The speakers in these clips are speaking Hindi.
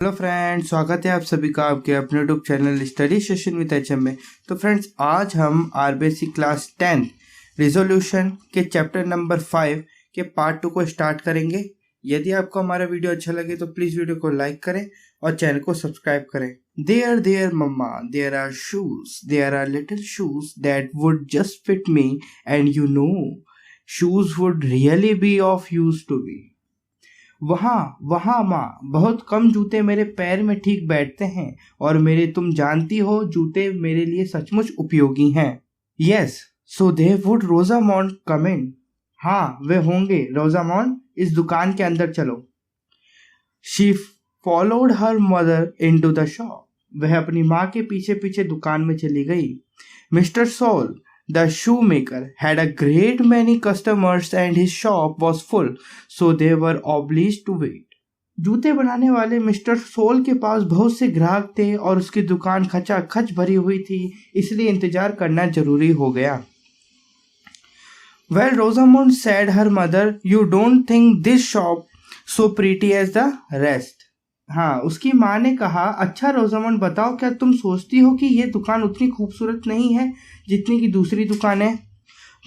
हेलो फ्रेंड्स, स्वागत है आप सभी का आपके अपने YouTube channel study session with HM में। तो फ्रेंड्स, आज हम आरबीएससी क्लास 10 रिजोल्यूशन के चैप्टर नंबर 5 के पार्ट 2 को स्टार्ट करेंगे। यदि आपको हमारा वीडियो अच्छा लगे तो प्लीज़ वीडियो को लाइक करें और चैनल को सब्सक्राइब करें। There mamma, there are shoes, there are little shoes that would just fit me and you know shoes would really be of use to be. वहाँ माँ, बहुत कम जूते मेरे पैर में ठीक बैठते हैं और मेरे तुम जानती हो जूते मेरे लिए सचमुच उपयोगी हैं। Yes, so they would Rosamond come in. हाँ, वे होंगे रोजामोंड, इस दुकान के अंदर चलो। She followed her mother into the shop. वह अपनी माँ के पीछे पीछे दुकान में चली गई। Mister Sole, the shoemaker, had a great many customers and his shop was full, so they were obliged to wait. जूते बनाने वाले मिस्टर सोल के पास बहुत से ग्राहक थे और उसकी दुकान खचाखच भरी हुई थी, इसलिए इंतजार करना जरूरी हो गया। Well, Rosamond said her mother, you don't think this shop so pretty as the rest? हाँ, उसकी माँ ने कहा, अच्छा रोजामंड, बताओ, क्या तुम सोचती हो कि ये दुकान उतनी खूबसूरत नहीं है जितनी की दूसरी दुकानें?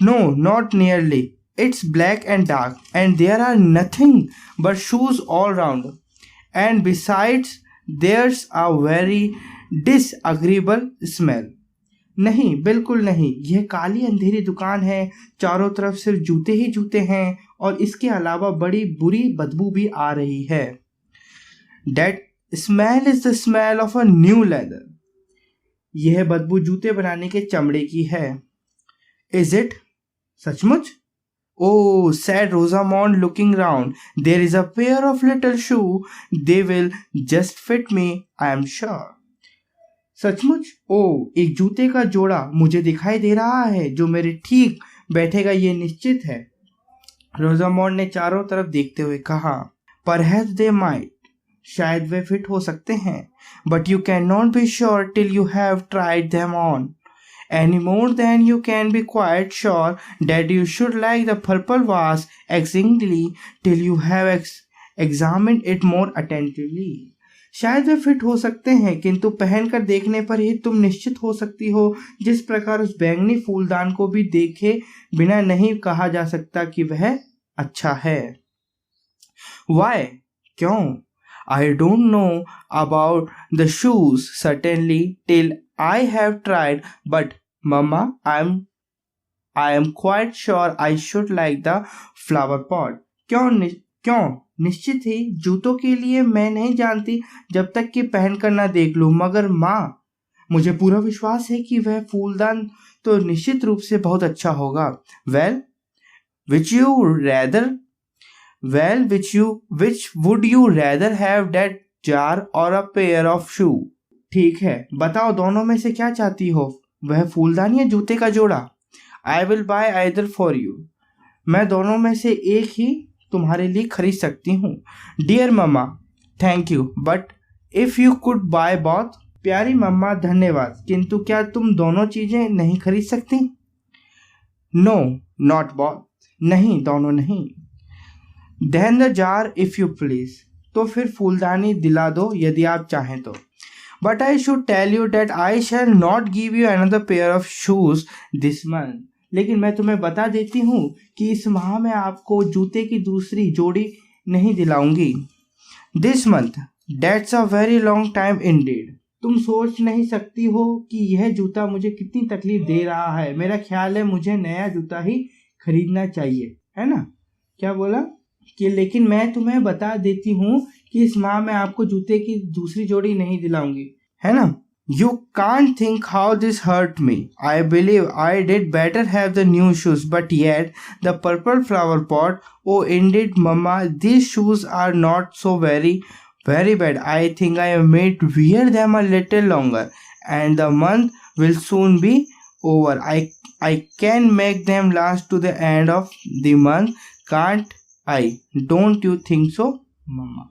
No, not nearly. It's black and dark and there are nothing but shoes all round and besides there's a very disagreeable smell. नहीं, बिल्कुल नहीं, यह काली अंधेरी दुकान है, चारों तरफ सिर्फ जूते ही जूते हैं और इसके अलावा बड़ी बुरी बदबू भी आ रही है। That smell is the smell of a new leather. यह बदबू जूते बनाने के चमड़े की है। Is it? सचमुच? Oh, said Rosamond looking round. There is a pair of little shoe. They will just fit me, I am sure. सचमुच? ओह, एक जूते का जोड़ा मुझे दिखाई दे रहा है जो मेरे ठीक बैठेगा, ये निश्चित है। रोजामोंड ने चारों तरफ देखते हुए कहा, Perhaps they might. शायद वे फिट हो सकते हैं, but you can not be sure till you have tried them on, any more than you can be quite sure that you should like the purple vase exceedingly till you have examined it more attentively. शायद वे फिट हो सकते हैं, किंतु पहनकर देखने पर ही तुम निश्चित हो सकती हो, जिस प्रकार उस बैंगनी फूलदान को भी देखे बिना नहीं कहा जा सकता कि वह अच्छा है। वाई? क्यों? I don't know about the shoes certainly till I have tried, but Mama, I am quite sure I should like the flower pot. क्यों? निश्चित ही जूतों के लिए मैं नहीं जानती जब तक कि पहन कर ना देख लूं, मगर माँ, मुझे पूरा विश्वास है कि वह फूलदान तो निश्चित रूप से बहुत अच्छा होगा। Well, which would you rather have, that jar or a pair of shoe? ठीक है, बताओ, दोनों में से क्या चाहती हो, वह फूलदान या जूते का जोड़ा? I will buy either for you. मैं दोनों में से एक ही तुम्हारे लिए खरीद सकती हूँ। Dear mamma, thank you, but if you could buy both. प्यारी मम्मा, धन्यवाद, किंतु क्या तुम दोनों चीजें नहीं खरीद सकती? No, not both. नहीं, दोनों नहीं। Then the jar if you please. तो फिर फूलदानी दिला दो यदि आप चाहें तो। But I should tell you that I shall not give you another pair of shoes this month. लेकिन मैं तुम्हें बता देती हूँ कि इस माह में आपको जूते की दूसरी जोड़ी नहीं दिलाऊंगी। This month, that's a very long time indeed. तुम सोच नहीं सकती हो कि यह जूता मुझे कितनी तकलीफ दे रहा है। मेरा ख्याल है मुझे नया जूता ही खरीदना चाहिए, है ना? क्या बोला कि लेकिन मैं तुम्हें बता देती हूँ कि इस माह में आपको जूते की दूसरी जोड़ी नहीं दिलाऊंगी, है ना? You can't think how this hurt me. I believe I did better have the new shoes, but yet the purple flower pot. Oh, indeed, Mama, these shoes are not so very bad. I think I am made to wear them a little longer, and the month will soon be over. I can make them last to the end of the month, can't I? Don't you think so, Mama?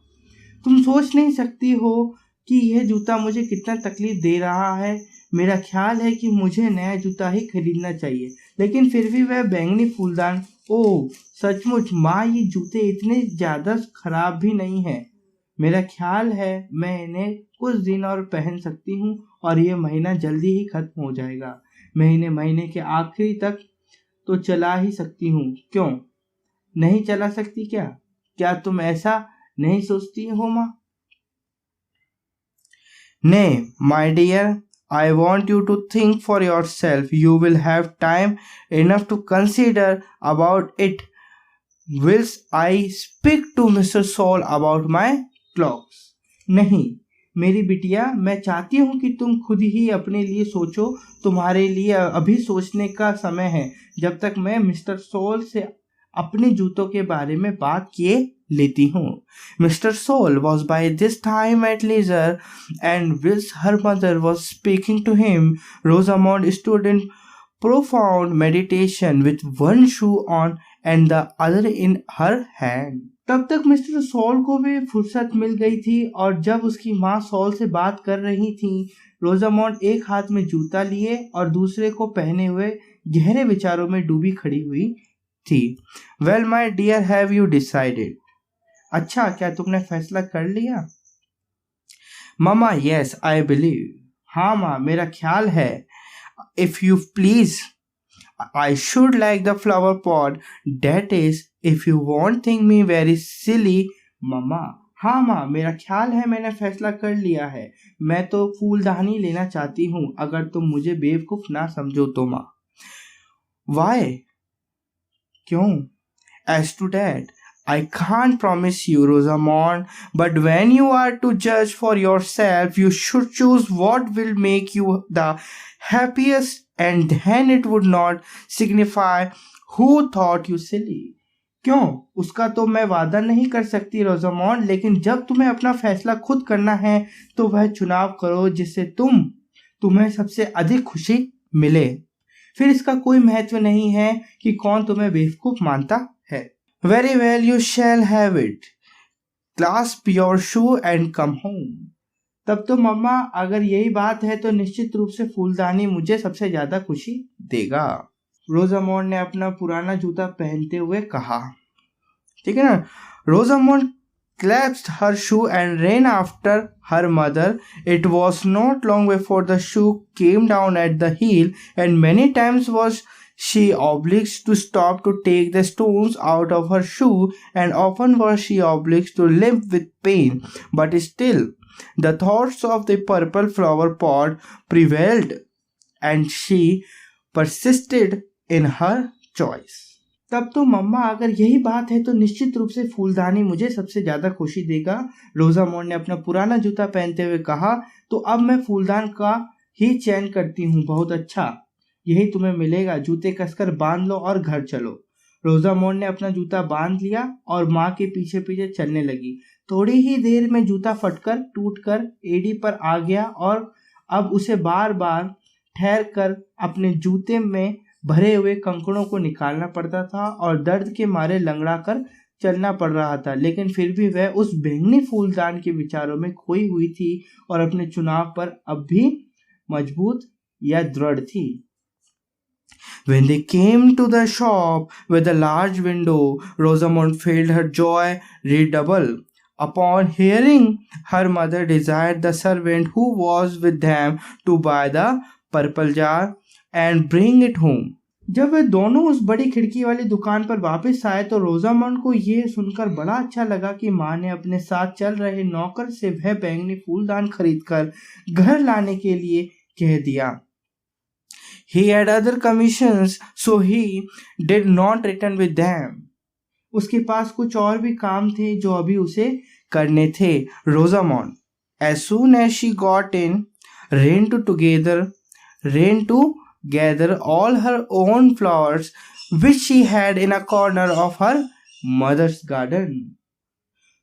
तुम सोच नहीं सकती हो कि यह जूता मुझे कितना तकलीफ दे रहा है। मेरा ख्याल है कि मुझे नया जूता ही खरीदना चाहिए, लेकिन फिर भी वह बैंगनी फूलदान। ओह, सचमुच माँ, ये जूते इतने ज़्यादा खराब भी नहीं हैं। मेरा ख्याल है मैं इन्हें कुछ दिन और पहन सकती हूँ और ये महीना जल्दी ही खत्म हो जाएगा। मैं इन्हें महीने के आखिरी तक तो चला ही सकती हूँ। क्यों नहीं चला सकती क्या? क्या तुम ऐसा नहीं सोचती हो माँ? Nay, my dear, I want you to think for yourself. You will have time enough to consider about it whilst I speak to Mr. Saul about my clocks. नहीं मेरी बिटिया, मैं चाहती हूँ कि तुम खुद ही अपने लिए सोचो। तुम्हारे लिए अभी सोचने का समय है, जब तक मैं मिस्टर सोल से अपने जूतों के बारे में बात किए लेती हूँ। Mister Sole was by this time at leisure, and whilst her mother was speaking to him, Rosamond stood in profound meditation with one shoe on and the other in her hand. तब तक मिस्टर सॉल को भी फुर्सत मिल गई थी और जब उसकी माँ सॉल से बात कर रही थी, रोजामोंड एक हाथ में जूता लिए और दूसरे को पहने हुए गहरे विचारों में डूबी खड़ी हुई थी। Well my dear, have you decided? अच्छा, क्या तुमने फैसला कर लिया? Mamma, yes I believe. हाँ माँ, मेरा ख्याल है। If you please, I should like the flower pot. That is, if you won't think me very silly, मम्मा। हाँ माँ, मेरा ख्याल है मैंने फैसला कर लिया है। मैं तो फूलदानी लेना चाहती हूँ, अगर तुम मुझे बेवकूफ ना समझो तो माँ। Why? क्यों? As to that, I can't promise you, Rosamond, but when you are to judge for yourself, you should choose what will make you the happiest, and then it would not signify who thought you silly. क्यों? उसका तो मैं वादा नहीं कर सकती रोजामोंड, लेकिन जब तुम्हें अपना फैसला खुद करना है तो वह चुनाव करो जिससे तुम्हें सबसे अधिक खुशी मिले। फिर इसका कोई महत्व नहीं है कि कौन तुम्हें बेवकूफ मानता है। Very well, you shall have it. Clasp your shoe and come home. तब तो मम्मा, अगर यही बात है तो निश्चित रूप से फूलदानी मुझे सबसे ज्यादा खुशी देगा। रोजामोंड ने अपना पुराना जूता पहनते हुए कहा। ठीक है ना? रोजामोंड clasped her shoe and ran after her mother. It was not long before the shoe came down at the heel, and many times was she obliged to stop to take the stones out of her shoe, and often was she obliged to limp with pain. But still, the thoughts of the purple flower pot prevailed, and she persisted in her choice. तब तो मम्मा, अगर यही बात है तो निश्चित रूप से फूलदानी मुझे सबसे ज्यादा खुशी देगा। रोजामोंड ने अपना पुराना जूता पहनते हुए कहा। तो अब मैं फूलदान का ही चयन करती हूँ। बहुत अच्छा, यही तुम्हें मिलेगा। जूते कसकर बांध लो और घर चलो। रोजामोंड ने अपना जूता बांध लिया और माँ के पीछे पीछे चलने लगी। थोड़ी ही देर में जूता फटकर टूटकर एड़ी पर आ गया और अब उसे बार बार ठहर कर अपने जूते में भरे हुए कंकड़ों को निकालना पड़ता था और दर्द के मारे लंगड़ा कर चलना पड़ रहा था, लेकिन फिर भी वह उस बैंगनी फूलदान के विचारों में खोई हुई थी और अपने चुनाव पर अब भी मजबूत या दृढ़ थी। When they came to the shop with a large window, Rosamond felt her joy redouble. Upon hearing her mother desired the servant who was with them to buy the purple jar and bring it home. जब वे दोनों उस बड़ी खिड़की वाली दुकान पर वापस आए तो रोजामोंड को यह सुनकर बड़ा अच्छा लगा कि माँ ने अपने साथ चल रहे नौकर से वह बैंगनी फूलदान खरीदकर घर लाने के लिए कह दिया। He had other commissions, so he did not return with them. उसके पास कुछ और भी काम थे जो अभी उसे करने थे। रोजामोंड, as soon as she got in, ran to gather all her own flowers which she had in a corner of her mother's garden.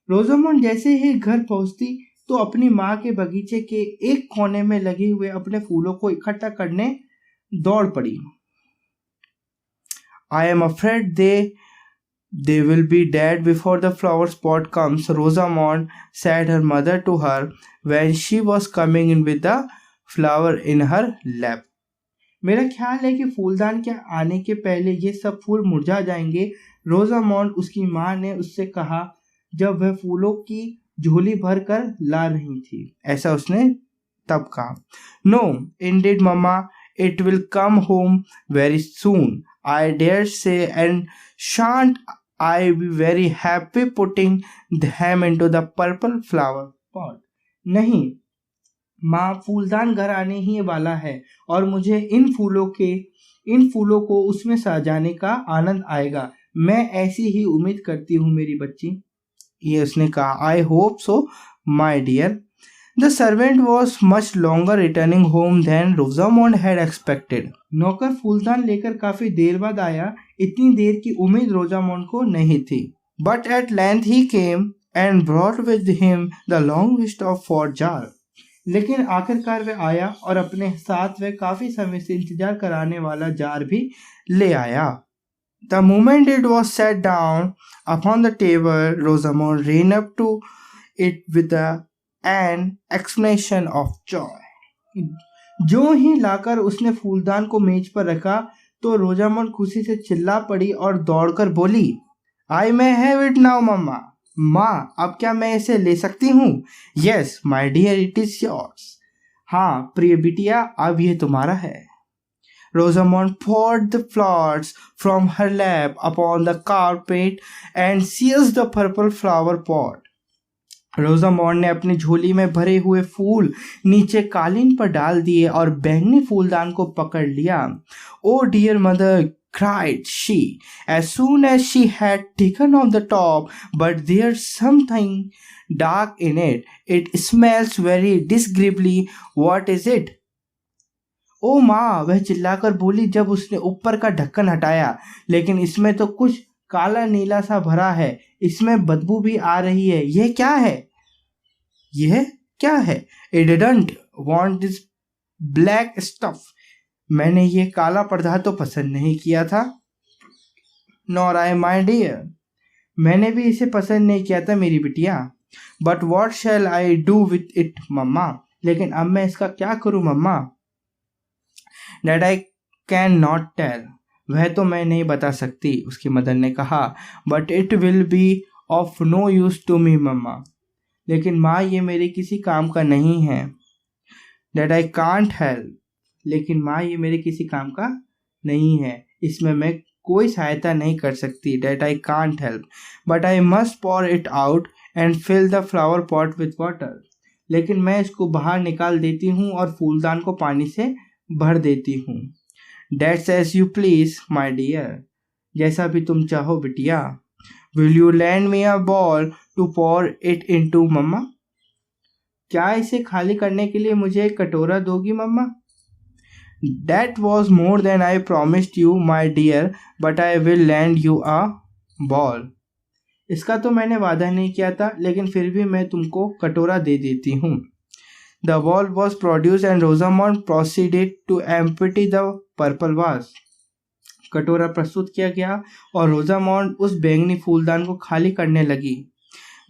रोजामोंड जैसे ही घर पहुंचती तो अपनी माँ के बगीचे के एक कोने में लगे हुए अपने फूलों को इकट्ठा करने दौड़ पड़ी। I am afraid they will be dead before the flower pot comes, Rosamond said her mother to her when she was coming in with the flower in her lap. मेरा ख्याल है कि फूलदान के आने के पहले ये सब फूल मुरझा जाएंगे, रोजामोंड उसकी माँ ने उससे कहा जब वह फूलों की झोली भर कर ला रही थी, ऐसा उसने तब कहा। No indeed mamma, it will come home very soon, I dare say, and shan't I be very happy putting them into the purple flower pot। नहीं माँ, फूलदान घर आने ही वाला है और मुझे इन फूलों को उसमें सजाने का आनंद आएगा। मैं ऐसी ही उम्मीद करती हूँ मेरी बच्ची, ये उसने कहा। I hope so my dear. The servant was much longer returning home than Rosamond had expected. नौकर फूलदान लेकर काफी देर बाद आया, इतनी देर की उम्मीद रोजामोंड को नहीं थी। But at length he came and brought with him the long list of 4 jar. लेकिन आखिरकार वह आया और अपने साथ वह काफी समय से इंतजार कराने वाला जार भी ले आया। The moment it was set down upon the table, Rosamond ran up to it with an exclamation of joy। जो ही लाकर उसने फूलदान को मेज पर रखा तो रोजामोंड खुशी से चिल्ला पड़ी और दौड़कर बोली, आई may have it now, मम्मा। माँ, अब क्या मैं इसे ले सकती हूँ? Yes my dear, it is yours. हाँ प्रिय बिटिया, अब ये तुम्हारा है। Rosamond poured the flowers from her lap upon the carpet and seized the purple flower pot। रोजामोंड ने अपनी झोली में भरे हुए फूल नीचे कालीन पर डाल दिए और बैंगनी फूलदान को पकड़ लिया। Oh dear mother, cried she, as soon as she had taken off the top, but there's something dark in it. It smells very disagreeably. What is it? ओ माँ, वह चिल्लाकर बोली जब उसने ऊपर का ढक्कन हटाया, लेकिन इसमें तो कुछ काला नीला सा भरा है, इसमें बदबू भी आ रही है। यह क्या है? यह क्या है? I didn't want this black stuff। मैंने ये काला पर्दा तो पसंद नहीं किया था। Nor I, my dear। मैंने भी इसे पसंद नहीं किया था मेरी बिटिया। But what shall I do with it, मम्मा? लेकिन अब मैं इसका क्या करूं मम्मा? That I can not tell। वह तो मैं नहीं बता सकती, उसकी मदर ने कहा। But it will be of no use to me, मम्मा। लेकिन माँ, ये मेरे किसी काम का नहीं है। That I can't help। लेकिन माँ, ये मेरे किसी काम का नहीं है, इसमें मैं कोई सहायता नहीं कर सकती। That I can't help, but I must pour it out and fill the flower pot with water। लेकिन मैं इसको बाहर निकाल देती हूँ और फूलदान को पानी से भर देती हूँ। That's as you please, my dear। जैसा भी तुम चाहो बिटिया। Will you lend me a ball to pour it into, मम्मा? क्या इसे खाली करने के लिए मुझे एक कटोरा दोगी मम्मा? That was more than I promised you, my dear, but I will lend you a ball। इसका तो मैंने वादा नहीं किया था, लेकिन फिर भी मैं तुमको कटोरा दे देती हूँ। The ball was produced and Rosamond proceeded to empty the purple vase। कटोरा प्रस्तुत किया गया और रोजामोंड उस बैंगनी फूलदान को खाली करने लगी।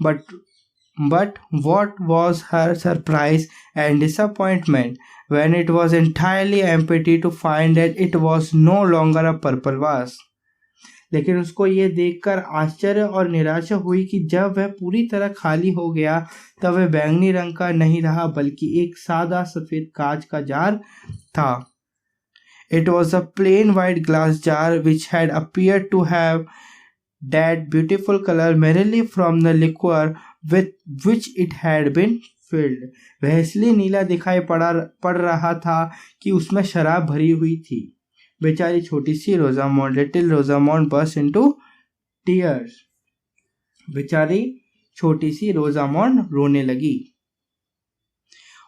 But what was her surprise and disappointment when it was entirely empty to find that it was no longer a purple vase। लेकिन उसको ये देखकर आश्चर्य और निराशा हुई कि जब वह पूरी तरह खाली हो गया तब वह बैंगनी रंग का नहीं रहा, बल्कि एक सादा सफेद कांच का जार था। It was a plain white glass jar which had appeared to have that beautiful color merely from the liquor with which it had been filled। वह इसलिए नीला दिखाई पड़ रहा था कि उसमें शराब भरी हुई थी। बेचारी छोटी सी रोजामोंड, लिटिल रोजामोंड burst into tears। बेचारी छोटी सी रोजामोंड रोने लगी।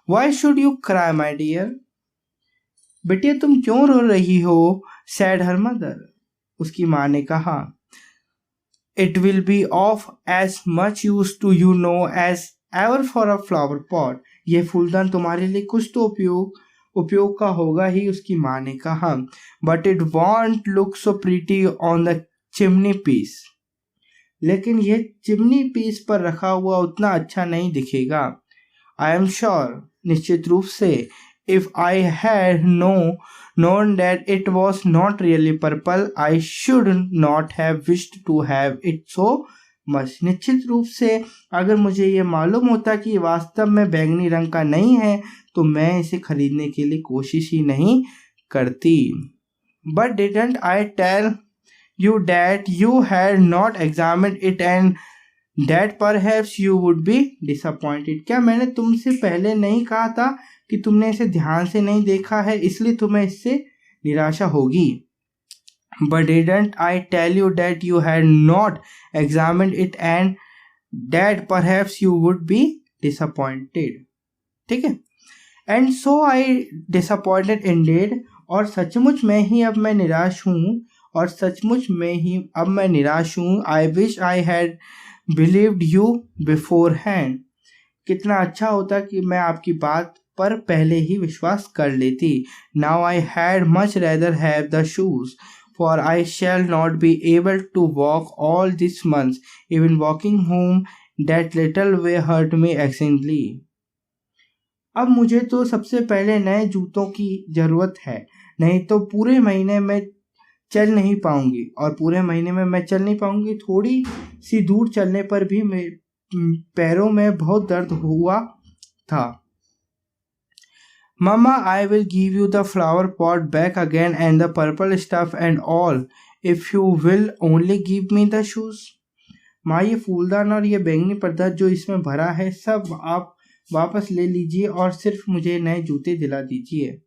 Why should you cry, my dear? बेटिया, तुम क्यों रो रही हो? said her mother। उसकी माँ ने कहा। It will be of as much use to you know as ever for a flower pot। यह फूलदान तुम्हारे लिए कुछ तो उपयोग का होगा ही, उसकी माँ ने कहा। But it won't look so pretty on the chimney piece। लेकिन यह चिमनी पीस पर रखा हुआ उतना अच्छा नहीं दिखेगा। I am sure, निश्चित रूप से, if I had known that it was not really purple, I should not have wished to have it so much. निश्चित रूप से अगर मुझे ये मालूम होता कि ये वास्तव में बैंगनी रंग का नहीं है तो मैं इसे खरीदने के लिए कोशिश ही नहीं करती। But didn't I tell you that you had not examined it and that perhaps you would be disappointed? क्या मैंने तुमसे पहले नहीं कहा था कि तुमने इसे ध्यान से नहीं देखा है इसलिए तुम्हें इससे निराशा होगी? But didn't I tell you that you had not examined it and that perhaps you would be disappointed? ठीक है। And so I disappointed indeed, और सचमुच में ही अब मैं निराश हूँ, और सचमुच में ही अब मैं निराश हूँ। I wish I had believed you beforehand. कितना अच्छा होता कि मैं आपकी बात पर पहले ही विश्वास कर लेती। Now I had much rather have the shoes, for I shall not be able to walk all these months. Even walking home that little way hurt me exceedingly. अब मुझे तो सबसे पहले नए जूतों की ज़रूरत है, नहीं तो पूरे महीने में चल नहीं पाऊंगी, और पूरे महीने में मैं चल नहीं पाऊंगी। थोड़ी सी दूर चलने पर भी पैरों में बहुत दर्द हुआ था। Mama, I will give you the flower pot back again and the purple stuff and all, if you will only give me the shoes. माँ, ये फूलदान और ये बैंगनी पर्दा जो इसमें भरा है सब आप वापस ले लीजिए और सिर्फ मुझे नए जूते दिला दीजिए।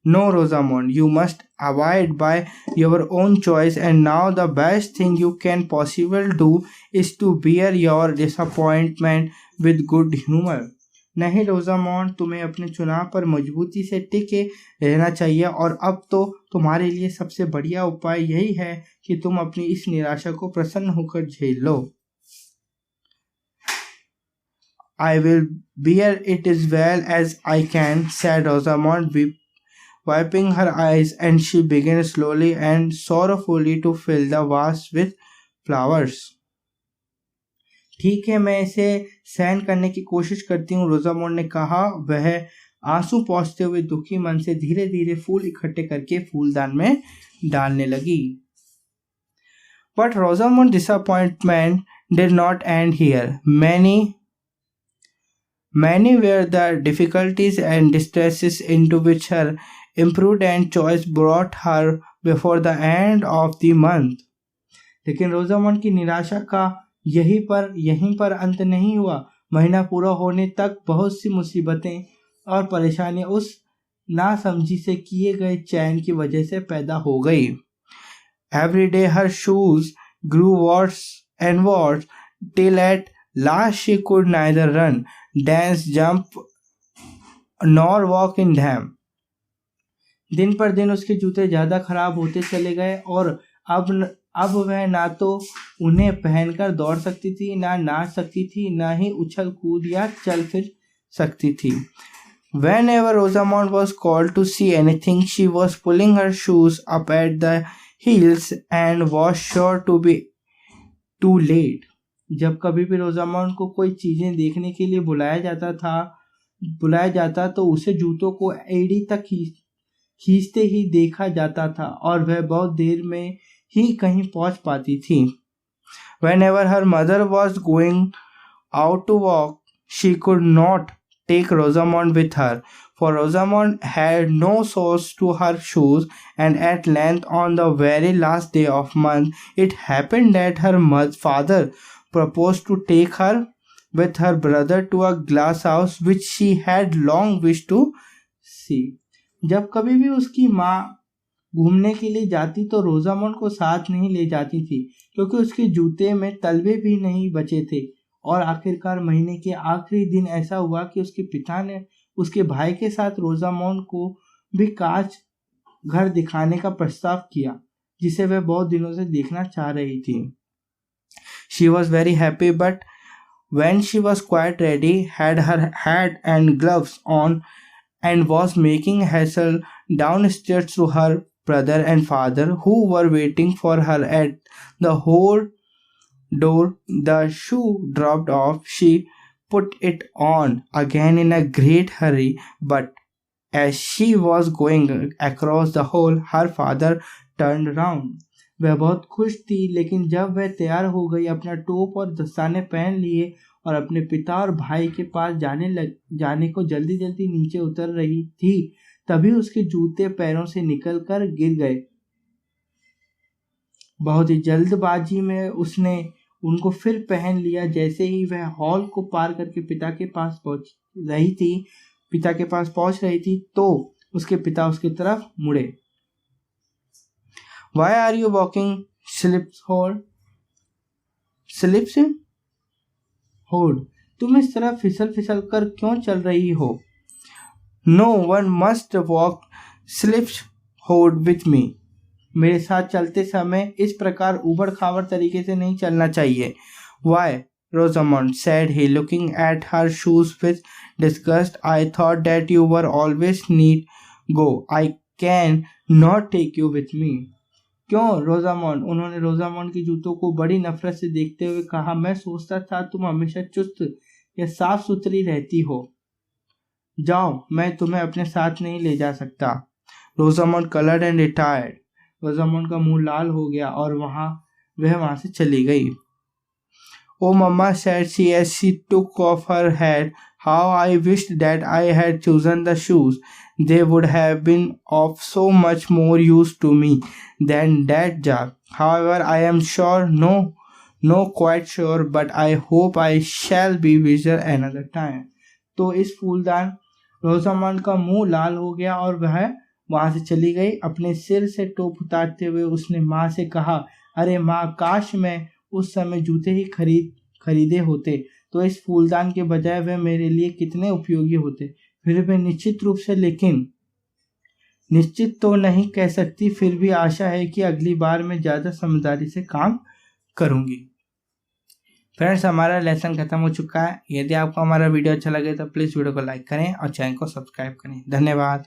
No, Rosamond, you must abide by your own choice, and now the best thing you can possibly do is to bear your disappointment with good humor. नहीं रोजामोंड, तुम्हें अपने चुनाव पर मजबूती से टिके रहना चाहिए, और अब तो तुम्हारे लिए सबसे बढ़िया उपाय यही है कि तुम अपनी इस निराशा को प्रसन्न होकर झेल लो। I will bear it as well as I can, said Rosamond, wiping her eyes, and she began slowly and sorrowfully to fill the vase with flowers. ठीक है, मैं इसे सहन करने की कोशिश करती हूँ, रोजामोंड ने कहा। वह आंसू पोंछते हुए दुखी मन से धीरे धीरे फूल इकट्ठे करके फूलदान में डालने लगी। But Rosamond's disappointment did not end here. Many were the difficulties and distresses into which her imprudent choice brought her before the end of the month. लेकिन रोजामोंड की निराशा का यहीं पर अंत नहीं हुआ। महीना पूरा होने तक बहुत सी मुसीबतें और परेशानियां उस नासमझी से किए गए चयन की वजह से पैदा हो गई। Every day her shoes grew worse and worse till at last she could neither run, dance, jump nor walk in them. दिन पर दिन उसके जूते ज़्यादा खराब होते चले गए, और अब वह ना तो उन्हें पहनकर दौड़ सकती थी, ना नाच सकती थी, ना ही उछल कूद या चल फिर सकती थी। Whenever Rosamond was called to see anything, she was pulling her shoes up at the heels and was sure to be too late. जब कभी भी रोजामोंड को कोई चीजें देखने के लिए बुलाया जाता तो उसे जूतों को एड़ी तक खींचते ही देखा जाता था, और वह बहुत देर में ही कहीं पहुंच पाती थी। Whenever her mother was going out to walk, she could not take Rosamond with her, for Rosamond had no soles to her shoes, and at length on the very last day of month it happened that her father proposed to take her with her brother to a glass house which she had long wished to see. जब कभी भी उसकी माँ घूमने के लिए जाती तो रोजामोंड को साथ नहीं ले जाती थी, क्योंकि उसके जूते में तलवे भी नहीं बचे थे। और आखिरकार महीने के आखिरी दिन ऐसा हुआ कि उसके पिता ने उसके भाई के साथ रोजामोंड को भी कांच घर दिखाने का प्रस्ताव किया, जिसे वह बहुत दिनों से देखना चाह रही थी। She was very happy, but when she was quite ready, had her hat and gloves on, and was making haste downstairs to her brother and father, who were waiting for her at the hall door, the shoe dropped off. She put it on again in a great hurry, but as she was going across the hall, her father turned round. वह बहुत खुश थी, लेकिन जब वह तैयार हो गई, अपना टोप और दस्ताने पहन लिए और अपने पिता और भाई के पास जाने को जल्दी जल्दी नीचे उतर रही थी, तभी उसके जूते पैरों से निकलकर गिर गए। बहुत ही जल्दबाजी में उसने उनको फिर पहन लिया। जैसे ही वह हॉल को पार करके पिता के पास पहुंच रही थी तो उसके पिता उसकी तरफ मुड़े। Why are you walking slips hold? तुम इस तरह फिसल कर क्यों चल रही हो? No one must walk slips hold with me. मेरे साथ चलते समय इस प्रकार उबड़ खाबड़ तरीके से नहीं चलना चाहिए। Why? Rosamond said he, looking at her shoes with disgust. I thought that you were always neat. Go. I can not take you with me. क्यों रोजामोंड? उन्होंने रोजामोंड के जूतों को बड़ी नफरत से देखते हुए कहा, मैं सोचता था तुम हमेशा चुस्त या साफ सुथरी रहती हो। जाओ, मैं तुम्हें अपने साथ नहीं ले जा सकता। रोजामोंड कलर्ड एंड रिटायर्ड। रोजामोंड का मुंह लाल हो गया और वह वहां से चली गई। Oh, Mama said she as she took off her hat, how I wished that I had chosen the shoes. They would have been of so much more use to me than that jar. However, I am sure, no, quite sure, but I hope I shall be wiser another time. तो इस फूलदान रोजामंड का मुंह लाल हो गया और वह वहां से चली गई। अपने सिर से टोप उतारते हुए उसने माँ से कहा, अरे माँ, काश मैं उस समय जूते ही खरीदे होते तो इस फूलदान के बजाय वे मेरे लिए कितने उपयोगी होते। फिर मैं निश्चित रूप से, लेकिन निश्चित तो नहीं कह सकती, फिर भी आशा है कि अगली बार मैं ज़्यादा समझदारी से काम करूँगी। फ्रेंड्स, हमारा लेसन खत्म हो चुका है। यदि आपको हमारा वीडियो अच्छा लगे तो प्लीज़ वीडियो को लाइक करें और चैनल को सब्सक्राइब करें। धन्यवाद।